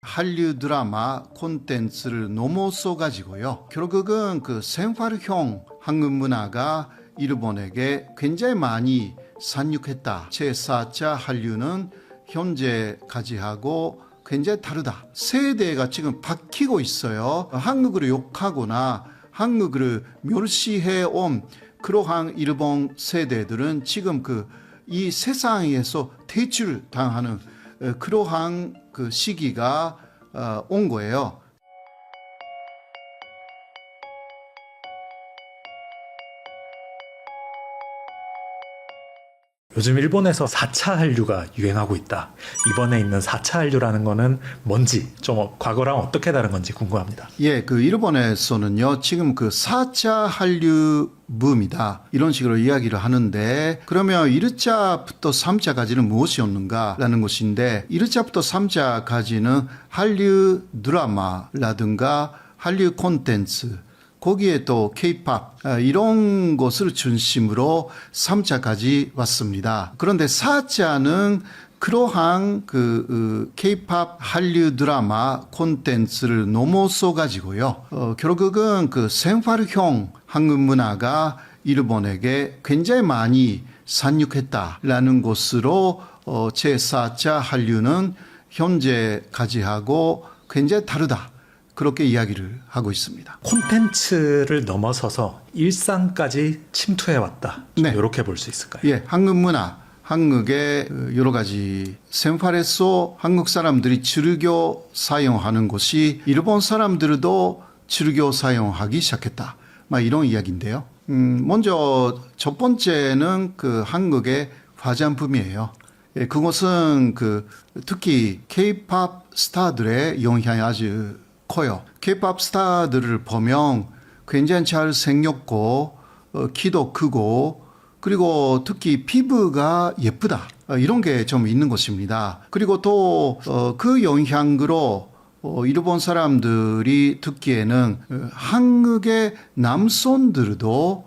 한류 드라마 콘텐츠를 너무 써가지고요. 결국은 그 생활형 한국 문화가 일본에게 굉장히 많이 상륙했다. 제4차 한류는 현재까지 하고 굉장히 다르다. 세대가 지금 바뀌고 있어요. 한국을 욕하거나 한국을 멸시해온 그러한 일본 세대들은 지금 이 세상에서 퇴출당하는 그러한 그 시기가 온 거예요. 요즘 일본에서 4차 한류가 유행하고 있다. 이번에 있는 4차 한류라는 거는 뭔지, 좀 과거랑 어떻게 다른 건지 궁금합니다. 예, 일본에서는요, 지금 4차 한류 붐이다. 이런 식으로 이야기를 하는데, 그러면 1차부터 3차까지는 무엇이었는가라는 것인데, 1차부터 3차까지는 한류 드라마라든가 한류 콘텐츠, 거기에 또 K-팝 이런 것을 중심으로 3차까지 왔습니다. 그런데 4차는 그러한 K-팝 한류 드라마 콘텐츠를 넘어서 가지고요. 결국은 생활형 한국 문화가 일본에게 굉장히 많이 상륙했다라는 것으로 제4차 한류는 현재까지 하고 굉장히 다르다. 그렇게 이야기를 하고 있습니다. 콘텐츠를 넘어서서 일상까지 침투해왔다. 네. 이렇게 볼 수 있을까요? 예, 한국 문화, 한국의 여러 가지 생활에서 한국 사람들이 즐겨 사용하는 것이 일본 사람들도 즐겨 사용하기 시작했다. 이런 이야기인데요. 먼저 첫 번째는 한국의 화장품이에요. 예, 그것은 특히 K-팝 스타들의 영향이 아주 커요. K-팝 스타들을 보면 굉장히 잘 생겼고 키도 크고 그리고 특히 피부가 예쁘다. 이런 게 좀 있는 것입니다. 그리고 또 그 영향으로 일본 사람들이 듣기에는 한국의 남성들도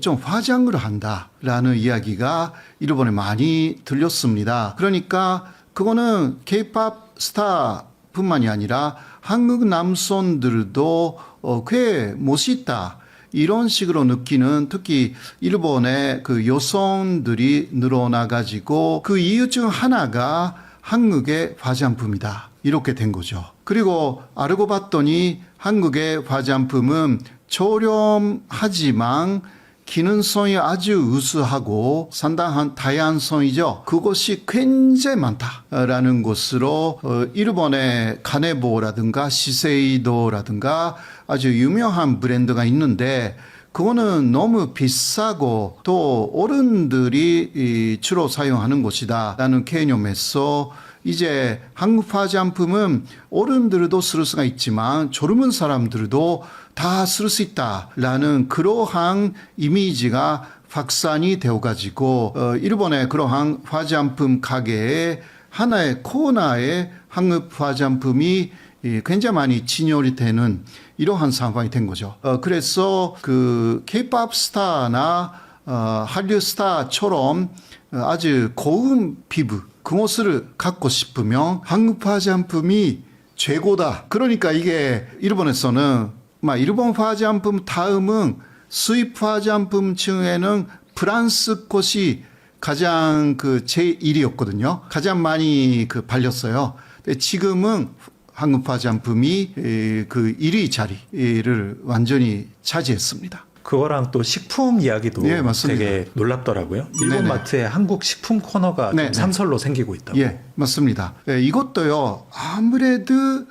좀 화장을 한다라는 이야기가 일본에 많이 들렸습니다. 그러니까 그거는 K-팝 스타뿐만이 아니라 한국 남성들도 꽤 멋있다. 이런 식으로 느끼는 특히 일본의 여성들이 늘어나가지고 그 이유 중 하나가 한국의 화장품이다. 이렇게 된 거죠. 그리고 알고 봤더니 한국의 화장품은 저렴하지만 기능성이 아주 우수하고 상당한 다양성이죠. 그것이 굉장히 많다라는 것으로 일본의 가네보라든가 시세이도라든가 아주 유명한 브랜드가 있는데 그거는 너무 비싸고 또 어른들이 주로 사용하는 것이다 라는 개념에서 이제 한국 화장품은 어른들도 쓸 수가 있지만 젊은 사람들도 다 쓸 수 있다라는 그러한 이미지가 확산이 되어가지고 일본의 그러한 화장품 가게에 하나의 코너에 한국 화장품이 굉장히 많이 진열이 되는 이러한 상황이 된 거죠. 그래서 K-팝 스타나 한류 스타처럼 아주 고운 피부 그것을 갖고 싶으면 한국 화장품이 최고다. 그러니까 이게 일본에서는 일본 화장품 다음은 수입 화장품 층에는 프랑스 것이 가장 제1위였거든요. 가장 많이 팔렸어요. 근데 지금은 한국 화장품이 1위 자리를 완전히 차지했습니다. 그거랑 또 식품 이야기도 네, 맞습니다. 되게 놀랍더라고요. 일본 네네. 마트에 한국 식품 코너가 좀 산설로 생기고 있다고. 예, 맞습니다. 예, 이것도요, 아무래도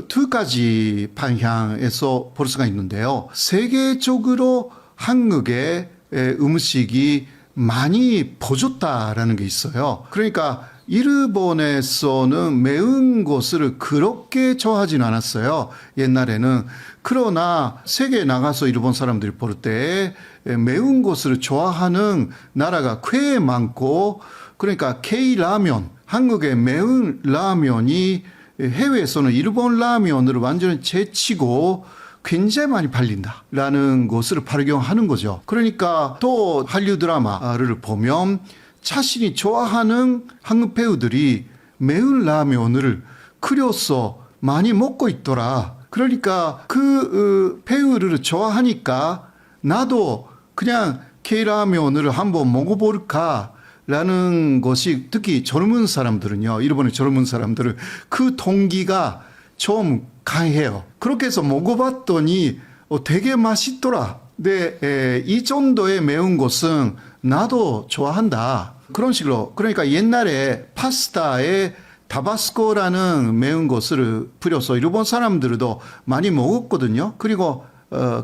두 가지 방향에서 볼 수가 있는데요. 세계적으로 한국의 음식이 많이 퍼졌다라는 게 있어요. 그러니까 일본에서는 매운 것을 그렇게 좋아하지는 않았어요. 옛날에는. 그러나 세계에 나가서 일본 사람들이 볼 때 매운 것을 좋아하는 나라가 꽤 많고 그러니까 K라면, 한국의 매운 라면이 해외에서는 일본 라면으로 완전히 제치고 굉장히 많이 팔린다라는 것을 발견하는 거죠. 그러니까 또 한류 드라마를 보면 자신이 좋아하는 한국 배우들이 매운 라면을 그려서 많이 먹고 있더라. 그러니까 그 배우를 좋아하니까 나도 그냥 K라면을 한번 먹어볼까 라는 것이 특히 젊은 사람들은요, 일본의 젊은 사람들은 그 동기가 좀 강해요. 그렇게 해서 먹어봤더니 되게 맛있더라. 근데 이 정도의 매운 것은 나도 좋아한다. 그런 식으로. 그러니까 옛날에 파스타에 타바스코라는 매운 것을 뿌려서 일본 사람들도 많이 먹었거든요. 그리고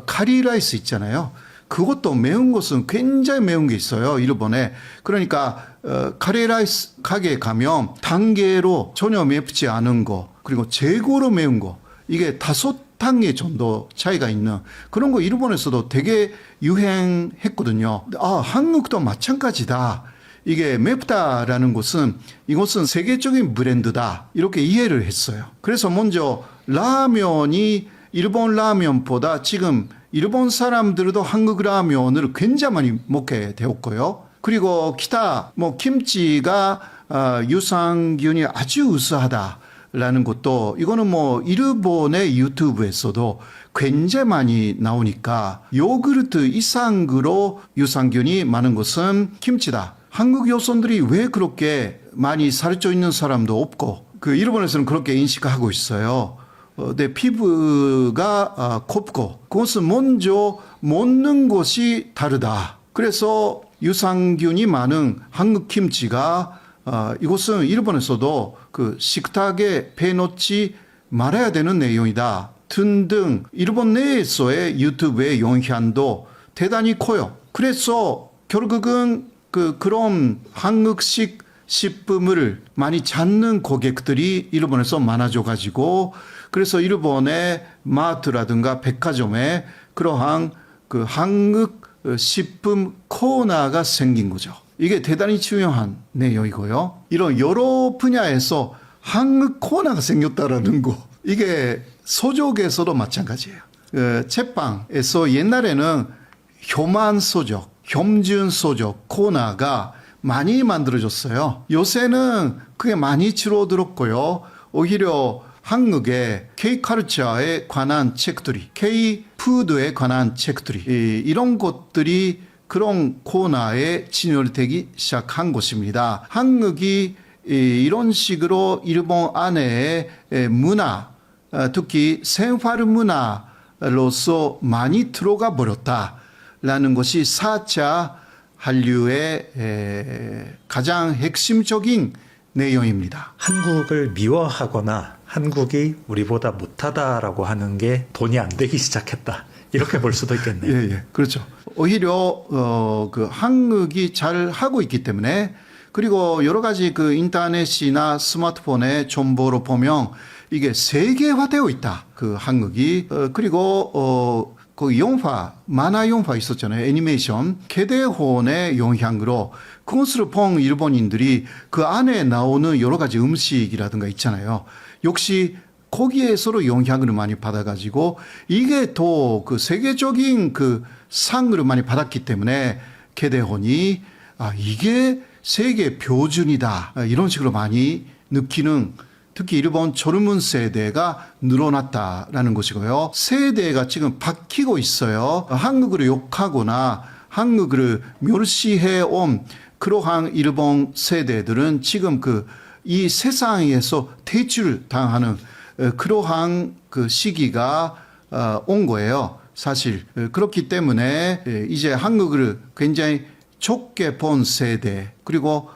카리라이스 있잖아요. 그것도 매운 것은 굉장히 매운 게 있어요, 일본에. 그러니까 카레라이스 가게에 가면 단계로 전혀 맵지 않은 거, 그리고 최고로 매운 거, 이게 5단계 정도 차이가 있는 그런 거 일본에서도 되게 유행했거든요. 한국도 마찬가지다. 이게 맵다라는 것은 이것은 세계적인 브랜드다. 이렇게 이해를 했어요. 그래서 먼저 라면이 일본 라면보다 지금 일본 사람들도 한국 라면을 굉장히 많이 먹게 되었고요. 그리고 기타 김치가 유산균이 아주 우수하다라는 것도 이거는 일본의 유튜브에서도 굉장히 많이 나오니까 요구르트 이상으로 유산균이 많은 것은 김치다. 한국 여성들이 왜 그렇게 많이 살쪄 있는 사람도 없고 일본에서는 그렇게 인식하고 있어요. 내 피부가 곱고 그것은 먼저 먹는 것이 다르다. 그래서 유산균이 많은 한국 김치가 이것은 일본에서도 식탁에 빼놓지 말아야 되는 내용이다. 등등 일본 내에서의 유튜브의 영향도 대단히 커요. 그래서 결국은 그런 한국식 식품을 많이 찾는 고객들이 일본에서 많아져 가지고 그래서 일본의 마트라든가 백화점에 그러한 한국 식품 코너가 생긴 거죠. 이게 대단히 중요한 내용이고요. 이런 여러 분야에서 한국 코너가 생겼다라는 거. 이게 소족에서도 마찬가지예요. 제빵에서 옛날에는 효만 소족, 겸준 소족 코너가 많이 만들어졌어요. 요새는 그게 많이 줄어들었고요. 오히려 한국의 K컬처에 관한 책들이, K푸드에 관한 책들이 이런 것들이 그런 코너에 진열되기 시작한 것입니다. 한국이 이런 식으로 일본 안에 문화, 특히 생활 문화로서 많이 들어가 버렸다라는 것이 4차 한류의 가장 핵심적인 내용입니다. 한국을 미워하거나 한국이 우리보다 못하다라고 하는 게 돈이 안 되기 시작했다. 이렇게 볼 수도 있겠네요. 예, 그렇죠. 오히려 한국이 잘 하고 있기 때문에 그리고 여러 가지 인터넷이나 스마트폰의 정보로 보면 이게 세계화되어 있다. 한국이 그리고 영화, 만화 영화 있었잖아요. 애니메이션. 개대혼의 영향으로 그것을 본 일본인들이 그 안에 나오는 여러 가지 음식이라든가 있잖아요. 역시 거기에서도 영향을 많이 받아가지고 이게 더 세계적인 상을 많이 받았기 때문에 개대혼이 이게 세계 표준이다. 이런 식으로 많이 느끼는 특히 일본 젊은 세대가 늘어났다라는 것이고요. 세대가 지금 바뀌고 있어요. 한국을 욕하거나 한국을 멸시해온 그러한 일본 세대들은 지금 이 세상에서 퇴출당하는 그러한 시기가 온 거예요. 사실 그렇기 때문에 이제 한국을 굉장히 좁게 본 세대 그리고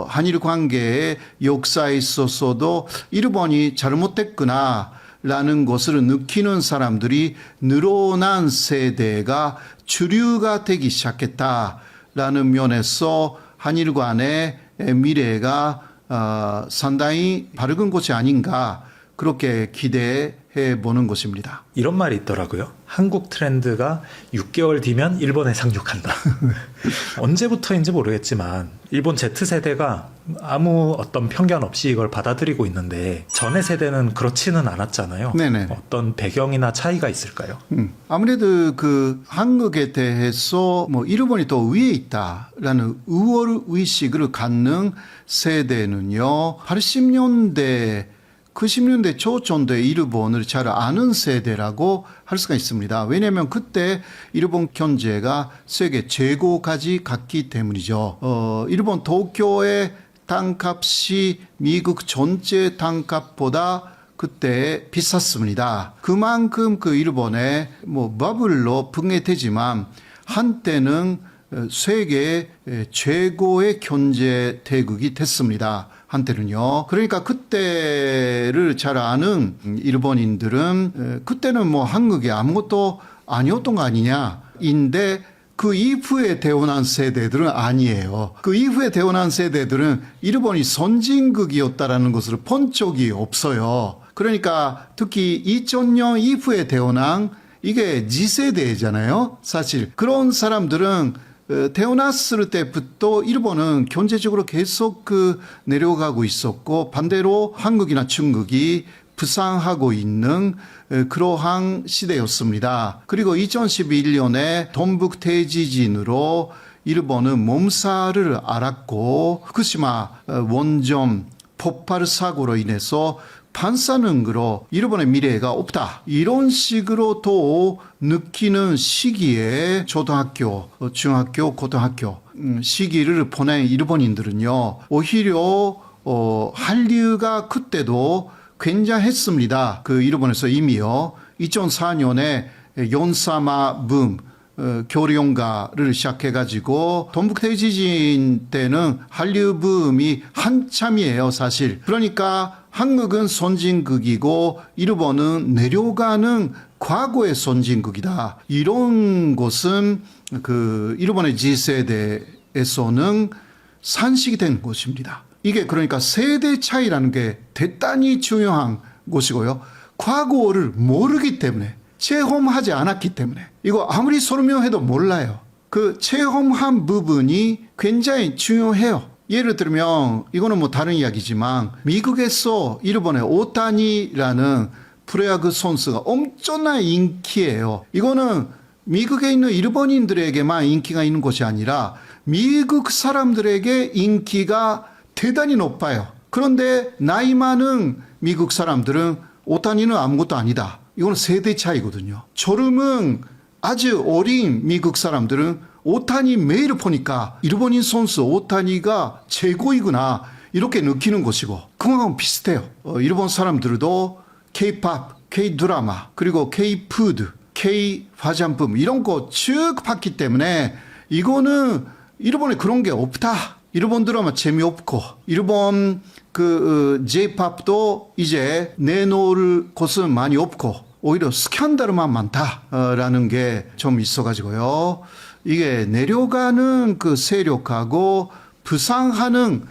한일 관계의 역사에 있어서도 일본이 잘못됐구나라는 것을 느끼는 사람들이 늘어난 세대가 주류가 되기 시작했다라는 면에서 한일 간의 미래가 상당히 밝은 것이 아닌가 그렇게 기대해 보는 것입니다. 이런 말이 있더라고요. 한국 트렌드가 6개월 뒤면 일본에 상륙한다. 언제부터인지 모르겠지만 일본 Z세대가 아무 어떤 편견 없이 이걸 받아들이고 있는데 전의 세대는 그렇지는 않았잖아요. 네네. 어떤 배경이나 차이가 있을까요? 아무래도 한국에 대해서 일본이 더 위에 있다라는 우월 의식을 갖는 세대는요. 80년대 90년대 초전대 일본을 잘 아는 세대라고 할 수가 있습니다. 왜냐하면 그때 일본 경제가 세계 최고까지 갔기 때문이죠. 일본 도쿄의 땅값이 미국 전체 땅값보다 그때 비쌌습니다. 그만큼 그 일본의 버블로 붕괴되지만 한때는 세계 최고의 경제 대국이 됐습니다. 한때는요. 그러니까 그때를 잘 아는 일본인들은 그때는 한국이 아무것도 아니었던 거 아니냐인데 그 이후에 태어난 세대들은 아니에요. 그 이후에 태어난 세대들은 일본이 선진국이었다라는 것을 본 적이 없어요. 그러니까 특히 2000년 이후에 태어난 이게 G세대잖아요. 사실 그런 사람들은 태어났을 때부터 일본은 경제적으로 계속 내려가고 있었고 반대로 한국이나 중국이 부상하고 있는 그러한 시대였습니다. 그리고 2011년에 동북 대지진으로 일본은 몸살을 앓았고 후쿠시마 원전 폭발 사고로 인해서 반사능으로 일본의 미래가 없다. 이런 식으로 또 느끼는 시기에 초등학교, 중학교, 고등학교 시기를 보낸 일본인들은요. 오히려 한류가 그때도 굉장했습니다. 그 일본에서 이미요. 2004년에 연사마 붐 교류연가를 시작해가지고 동북대지진 때는 한류 붐이 한참이에요, 사실. 그러니까 한국은 선진국이고 일본은 내려가는 과거의 선진국이다. 이런 것은 그 일본의 G세대에서는 산식이 된 것입니다. 이게 그러니까 세대 차이라는 게 대단히 중요한 것이고요. 과거를 모르기 때문에 체험하지 않았기 때문에 이거 아무리 설명해도 몰라요. 그 체험한 부분이 굉장히 중요해요. 예를 들면 이거는 다른 이야기지만 미국에서 일본의 오타니라는 프로야구 선수가 엄청난 인기예요. 이거는 미국에 있는 일본인들에게만 인기가 있는 것이 아니라 미국 사람들에게 인기가 대단히 높아요. 그런데 나이 많은 미국 사람들은 오타니는 아무것도 아니다. 이거는 세대 차이거든요. 젊은 아주 어린 미국 사람들은 오타니 매일 보니까 일본인 선수 오타니가 최고이구나 이렇게 느끼는 것이고 그거하고 비슷해요. 일본 사람들도 K-팝, K-드라마 그리고 K-푸드, K-화장품 이런 거 쭉 봤기 때문에 이거는 일본에 그런 게 없다. 일본 드라마 재미없고 일본 J-팝도 이제 내놓을 곳은 많이 없고 오히려 스캔들만 많다라는 게 좀 있어가지고요. 이게 내려가는 그 세력하고 부상하는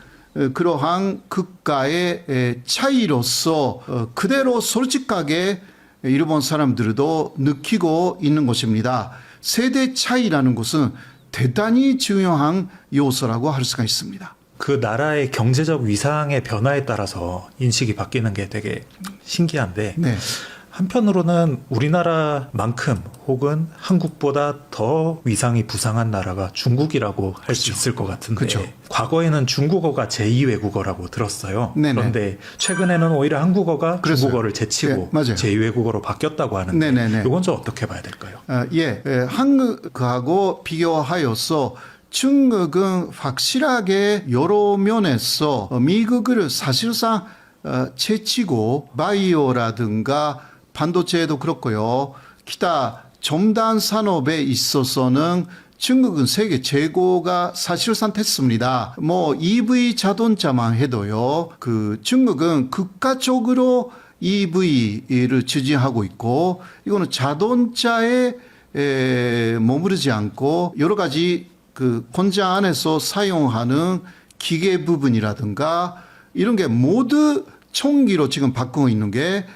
그러한 국가의 차이로서 그대로 솔직하게 일본 사람들도 느끼고 있는 것입니다. 세대 차이라는 것은 대단히 중요한 요소라고 할 수가 있습니다. 그 나라의 경제적 위상의 변화에 따라서 인식이 바뀌는 게 되게 신기한데 네. 한편으로는 우리나라만큼 혹은 한국보다 더 위상이 부상한 나라가 중국이라고 할 수 있을 것 같은데 그렇죠. 과거에는 중국어가 제2외국어라고 들었어요. 네네. 그런데 최근에는 오히려 한국어가 그랬어요. 중국어를 제치고 네, 제2외국어로 바뀌었다고 하는데 네네네. 이건 좀 어떻게 봐야 될까요? 한국하고 비교하여서 중국은 확실하게 여러 면에서 미국을 사실상 제치고 바이오라든가 반도체도 그렇고요. 기타 첨단 산업에 있어서는 중국은 세계 최고가 사실상 됐습니다. EV 자동차만 해도요. 중국은 국가적으로 EV를 추진하고 있고 이거는 자동차에 머무르지 않고 여러 가지 공장 안에서 사용하는 기계 부분이라든가 이런 게 모두 총기로 지금 바꾸고 있는 게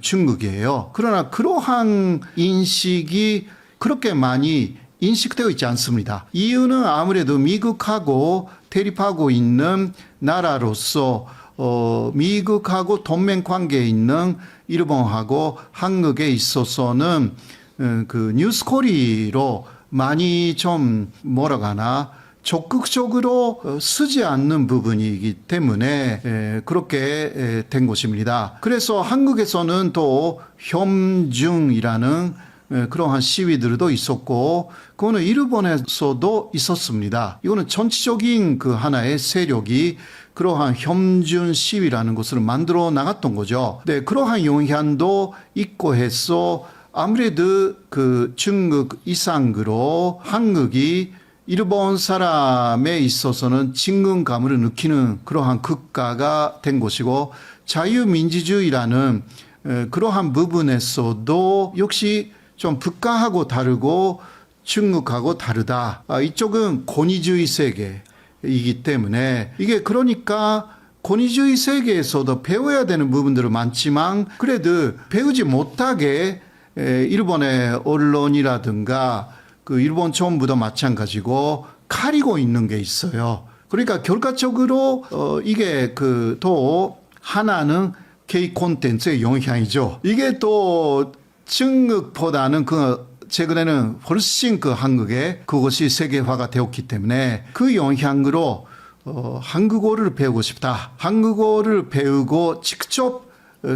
중국이에요. 그러나 그러한 인식이 그렇게 많이 인식되어 있지 않습니다. 이유는 아무래도 미국하고 대립하고 있는 나라로서 미국하고 동맹 관계에 있는 일본하고 한국에 있어서는 뉴스코리로 많이 좀 적극적으로 쓰지 않는 부분이기 때문에 그렇게 된 것입니다. 그래서 한국에서는 또 현중이라는 그러한 시위들도 있었고, 그거는 일본에서도 있었습니다. 이거는 전체적인 그 하나의 세력이 그러한 현준 시위라는 것을 만들어 나갔던 거죠. 네, 그러한 영향도 있고 해서 아무래도 그 중국 이상으로 한국이 일본 사람에 있어서는 친근감을 느끼는 그러한 국가가 된 것이고, 자유민주주의라는 그러한 부분에서도 역시 좀 북한하고 다르고 중국하고 다르다. 이쪽은 권위주의 세계이기 때문에 이게 그러니까 권위주의 세계에서도 배워야 되는 부분들은 많지만 그래도 배우지 못하게 일본의 언론이라든가 그 일본 정부도 마찬가지고 가리고 있는 게 있어요. 그러니까 결과적으로 이게 그 또 하나는 K 콘텐츠의 영향이죠. 이게 또 중국보다는 그 최근에는 훨씬 그 한국에 그것이 세계화가 되었기 때문에 그 영향으로 한국어를 배우고 싶다. 한국어를 배우고 직접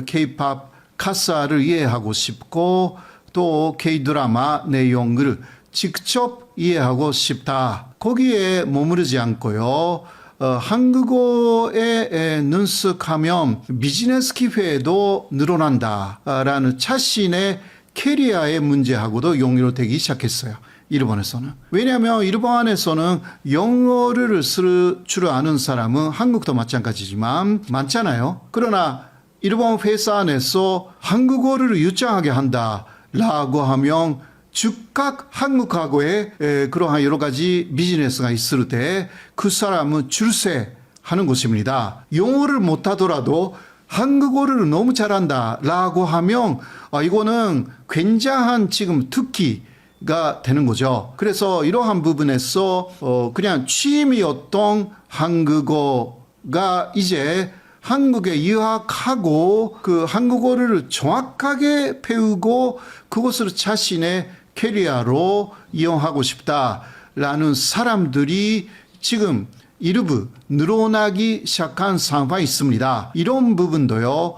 K-팝 가사를 이해하고 싶고 또 K-드라마 내용을 직접 이해하고 싶다. 거기에 머무르지 않고요. 한국어에 능숙하면 비즈니스 기회도 늘어난다라는 자신의 캐리어의 문제하고도 연결되기 시작했어요. 일본에서는. 왜냐하면 일본에서는 영어를 쓸 줄 아는 사람은 한국도 마찬가지지만 많잖아요. 그러나 일본 회사 안에서 한국어를 유창하게 한다라고 하면 즉각 한국하고의 그러한 여러 가지 비즈니스가 있을 때 그 사람은 줄세 하는 것입니다. 영어를 못하더라도 한국어를 너무 잘한다라고 하면 이거는 굉장한 지금 특기가 되는 거죠. 그래서 이러한 부분에서 그냥 취미였던 한국어가 이제 한국에 유학하고 그 한국어를 정확하게 배우고 그것을 자신의 캐리어로 이용하고 싶다라는 사람들이 지금 일부 늘어나기 시작한 상황이 있습니다. 이런 부분도요,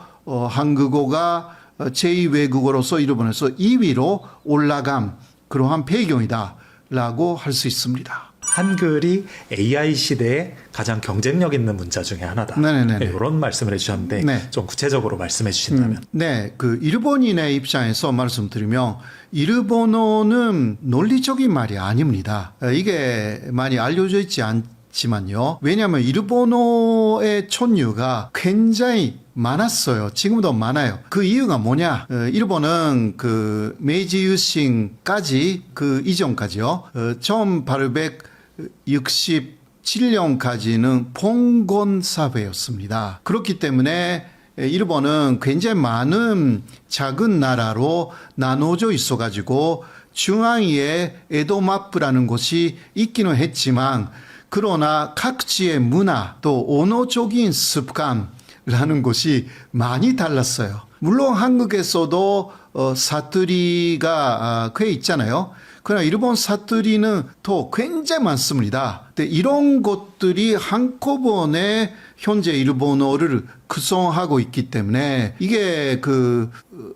한국어가 제2외국어로서 일본에서 2위로 올라간 그러한 배경이다라고 할 수 있습니다. 한글이 AI 시대에 가장 경쟁력 있는 문자 중에 하나다. 네네네. 네, 이런 말씀을 해주셨는데 네. 좀 구체적으로 말씀해 주신다면. 네, 그 일본인의 입장에서 말씀드리면 일본어는 논리적인 말이 아닙니다. 이게 많이 알려져 있지 않지만요. 왜냐하면 일본어의 촌유가 굉장히 많았어요. 지금도 많아요. 그 이유가 뭐냐? 일본은 그 메이지 유신까지 그 이전까지요. 1867년까지는 봉건 사회였습니다. 그렇기 때문에 일본은 굉장히 많은 작은 나라로 나눠져 있어가지고 중앙에 에도마프라는 곳이 있기는 했지만 그러나 각지의 문화 또 언어적인 습관라는 것이 많이 달랐어요. 물론 한국에서도 사투리가 꽤 있잖아요. 그러나 일본 사투리는 또 굉장히 많습니다. 근데 이런 것들이 한꺼번에 현재 일본어를 구성하고 있기 때문에 이게 그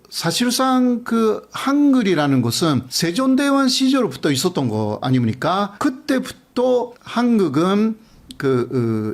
사실상 그 한글이라는 것은 세종대왕 시절부터 있었던 거 아닙니까? 그때부터 한국은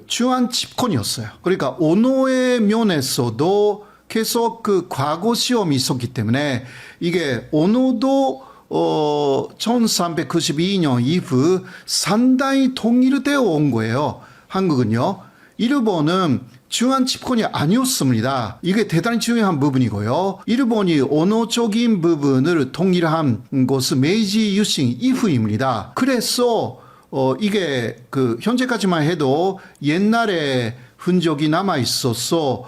중앙 집권이었어요. 그러니까 언어의 면에서도 계속 그 과거 시험이 있었기 때문에 이게 언어도 1392년 이후 상당히 통일되어 온 거예요. 한국은요. 일본은 중앙 집권이 아니었습니다. 이게 대단히 중요한 부분이고요. 일본이 언어적인 부분을 통일한 것은 메이지 유신 이후입니다. 그래서 이게 그 현재까지만 해도 옛날에 흔적이 남아 있어서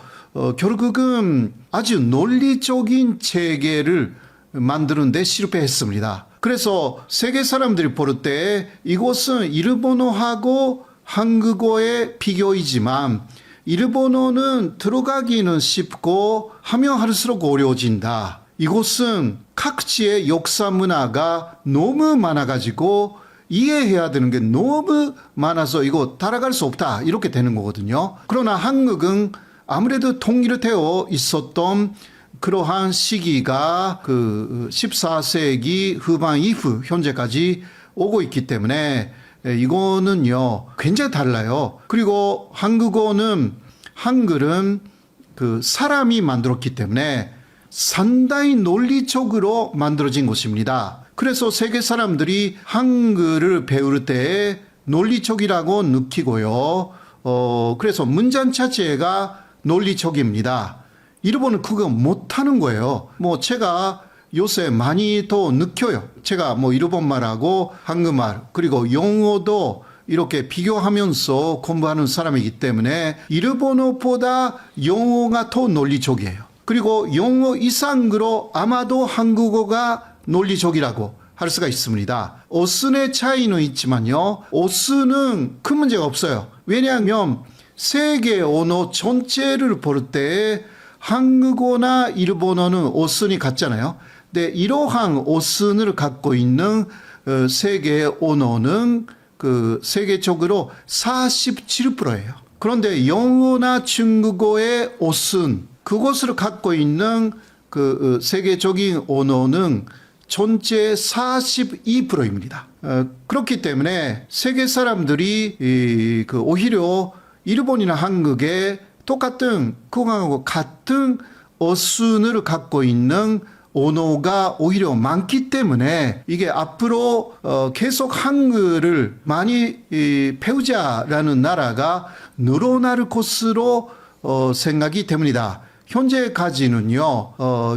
결국은 아주 논리적인 체계를 만드는 데 실패했습니다. 그래서 세계 사람들이 볼 때 이것은 일본어하고 한국어의 비교이지만 일본어는 들어가기는 쉽고 하면 할수록 어려워진다. 이곳은 각지의 역사 문화가 너무 많아가지고 이해해야 되는 게 너무 많아서 이거 따라갈 수 없다 이렇게 되는 거거든요. 그러나 한국은 아무래도 통일되어 있었던 그러한 시기가 그 14세기 후반 이후 현재까지 오고 있기 때문에 이거는요 굉장히 달라요. 그리고 한글은 그 사람이 만들었기 때문에 상당히 논리적으로 만들어진 것입니다. 그래서 세계 사람들이 한글을 배울 때 논리적이라고 느끼고요. 그래서 문장 자체가 논리적입니다. 일본은 그거 못하는 거예요. 뭐 제가 요새 많이 더 느껴요. 제가 뭐 일본말하고 한국말 그리고 영어도 이렇게 비교하면서 공부하는 사람이기 때문에 일본어보다 영어가 더 논리적이에요. 그리고 영어 이상으로 아마도 한국어가 논리적이라고 할 수가 있습니다. 어순의 차이는 있지만요. 어순은 큰 문제가 없어요. 왜냐하면 세계 언어 전체를 볼 때 한국어나 일본어는 어순이 같잖아요. 근데 이러한 어순을 갖고 있는 세계 언어는 그 세계적으로 47%예요. 그런데 영어나 중국어의 어순 그것을 갖고 있는 그 세계적인 언어는 전체 42%입니다. 그렇기 때문에 세계 사람들이 그 오히려 일본이나 한국에 똑같은 그거하고 같은 어순을 갖고 있는 언어가 오히려 많기 때문에 이게 앞으로 계속 한글을 많이 배우자라는 나라가 늘어날 것으로 생각이 됩니다. 현재까지는요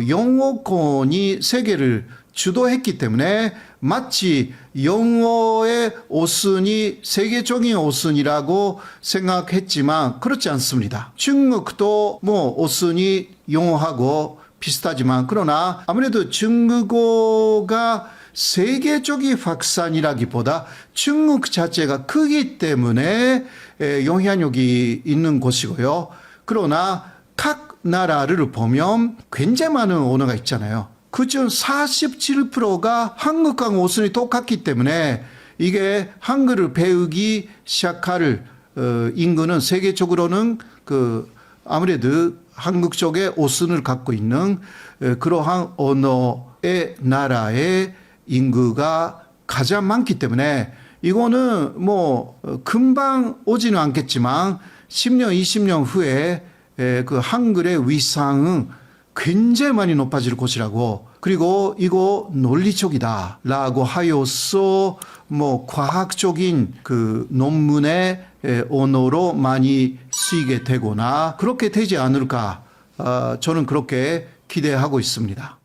영어권이 세계를 주도했기 때문에 마치 영어의 어순이 세계적인 어순이라고 생각했지만 그렇지 않습니다. 중국도 뭐 어순이 영어하고 비슷하지만 그러나 아무래도 중국어가 세계적인 확산이라기보다 중국 자체가 크기 때문에 영향력이 있는 것이고요. 그러나 각 나라를 보면 굉장히 많은 언어가 있잖아요. 그중 47%가 한국과 어순이 똑같기 때문에 이게 한글을 배우기 시작할 인구는 세계적으로는 그 아무래도 한국 쪽에 어순을 갖고 있는 그러한 언어의 나라의 인구가 가장 많기 때문에 이거는 뭐 금방 오지는 않겠지만 10년, 20년 후에 그 한글의 위상은 굉장히 많이 높아질 것이라고 그리고 이거 논리적이다 라고 하여서 뭐 과학적인 그 논문의 언어로 많이 쓰이게 되거나 그렇게 되지 않을까 저는 그렇게 기대하고 있습니다.